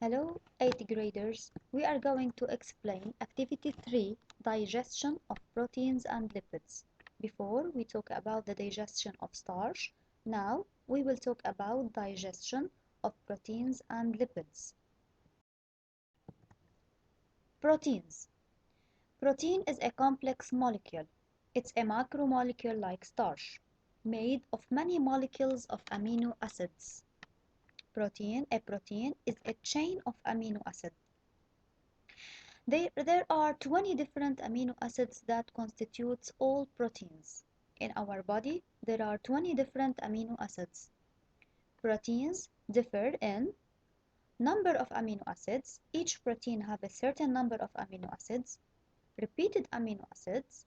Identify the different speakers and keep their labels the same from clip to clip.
Speaker 1: Hello, 8th graders. We are going to explain Activity 3, Digestion of Proteins and Lipids. Before we talk about the digestion of starch, now we will talk about digestion of proteins and lipids. Proteins. Protein is a complex molecule. It's a macromolecule like starch, made of many molecules of amino acids. A protein is a chain of amino acids. There are 20 different amino acids that constitutes all proteins. In our body, there are 20 different amino acids. Proteins differ in number of amino acids. Each protein have a certain number of amino acids, repeated amino acids,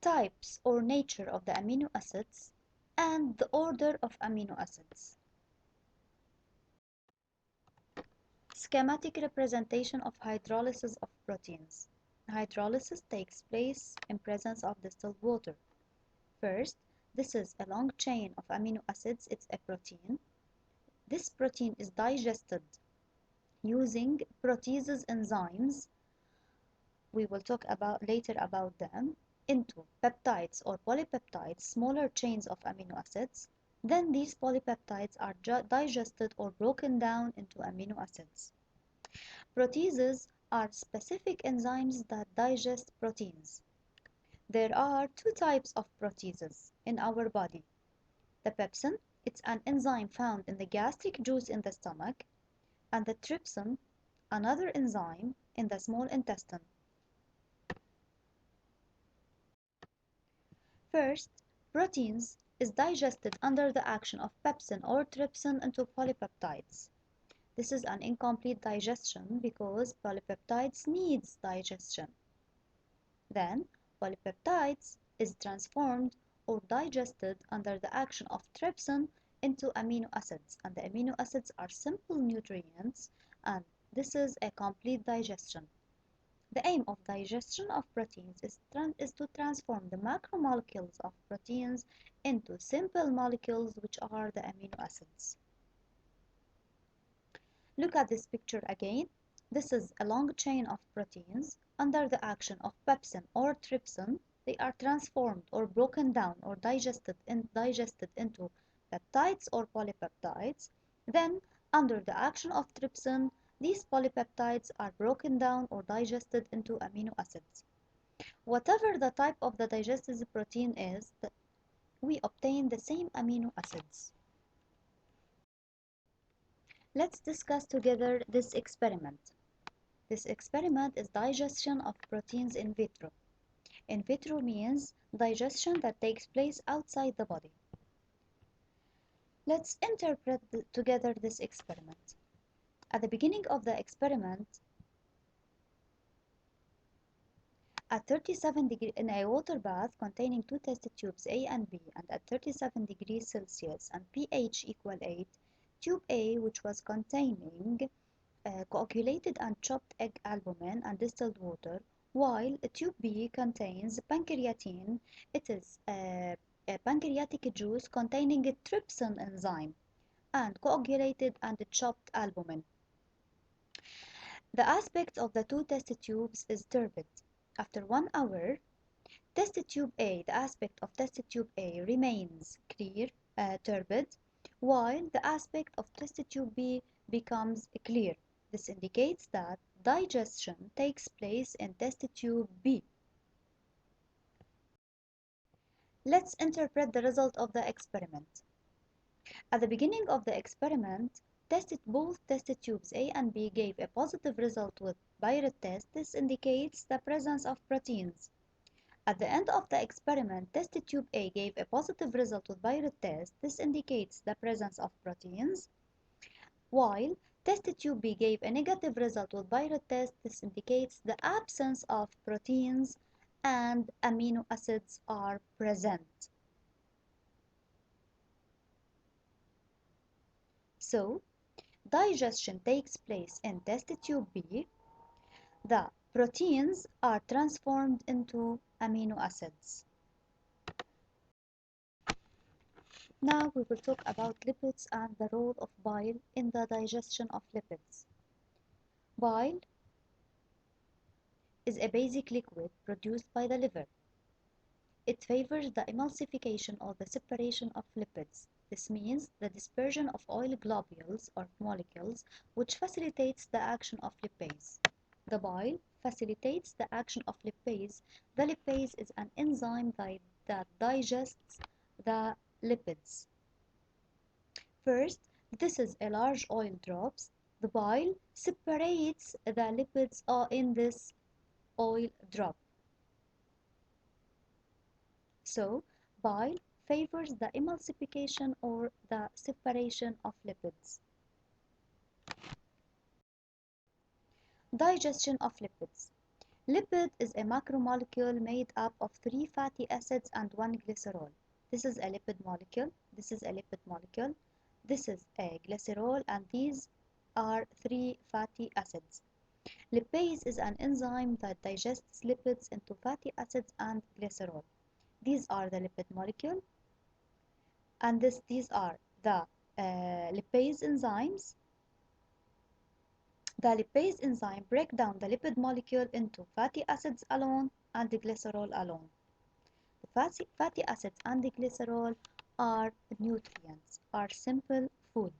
Speaker 1: types or nature of the amino acids, and the order of amino acids. Schematic representation of hydrolysis of proteins. Hydrolysis takes place in presence of distilled water. First, this is a long chain of amino acids. It's a protein. This protein is digested using proteases enzymes. We will talk later about them, into peptides or polypeptides, smaller chains of amino acids. Then these polypeptides are digested or broken down into amino acids. Proteases are specific enzymes that digest proteins. There are two types of proteases in our body. The pepsin, it's an enzyme found in the gastric juice in the stomach, and the trypsin, another enzyme in the small intestine. First, proteins is digested under the action of pepsin or trypsin into polypeptides. This is an incomplete digestion because polypeptides needs digestion. Then, polypeptides is transformed or digested under the action of trypsin into amino acids, and the amino acids are simple nutrients, and this is a complete digestion. The aim of digestion of proteins is to transform the macromolecules of proteins into simple molecules, which are the amino acids. Look at this picture again. This is a long chain of proteins. Under the action of pepsin or trypsin, they are transformed or broken down or digested into peptides or polypeptides. Then, under the action of trypsin, these polypeptides are broken down or digested into amino acids. Whatever the type of the digested protein is, we obtain the same amino acids. Let's discuss together this experiment. This experiment is digestion of proteins in vitro. In vitro means digestion that takes place outside the body. Let's interpret together this experiment. At the beginning of the experiment, at 37 degrees in a water bath containing two test tubes A and B, and at 37 degrees Celsius and pH equal 8, tube A, which was containing coagulated and chopped egg albumin and distilled water, while tube B contains pancreatine. It is a pancreatic juice containing a trypsin enzyme and coagulated and chopped albumin. The aspect of the two test tubes is turbid. After 1 hour, test tube A, the aspect of test tube A remains clear, turbid, while the aspect of test tube B becomes clear. This indicates that digestion takes place in test tube B. Let's interpret the result of the experiment. At the beginning of the experiment, both test tubes A and B gave a positive result with Biuret test. This indicates the presence of proteins. At the end of the experiment, test tube A gave a positive result with Biuret test. This indicates the presence of proteins, while test tube B gave a negative result with Biuret test. This indicates the absence of proteins and amino acids are present. So, digestion takes place in test tube B. The proteins are transformed into amino acids. Now we will talk about lipids and the role of bile in the digestion of lipids. Bile is a basic liquid produced by the liver. It favors the emulsification or the separation of lipids. This means the dispersion of oil globules or molecules, which facilitates the action of lipase. The bile facilitates the action of lipase. The lipase is an enzyme that digests the lipids. First, this is a large oil drops. The bile separates the lipids in this oil drop. So, bile favors the emulsification or the separation of lipids. Digestion of lipids. Lipid is a macromolecule made up of 3 fatty acids and 1 glycerol. This is a lipid molecule, this is a lipid molecule, this is a glycerol, and these are 3 fatty acids. Lipase is an enzyme that digests lipids into fatty acids and glycerol. These are the lipid molecule, and these are the lipase enzymes. The lipase enzyme breaks down the lipid molecule into fatty acids alone and the glycerol alone. The fatty acids and the glycerol are nutrients, are simple food.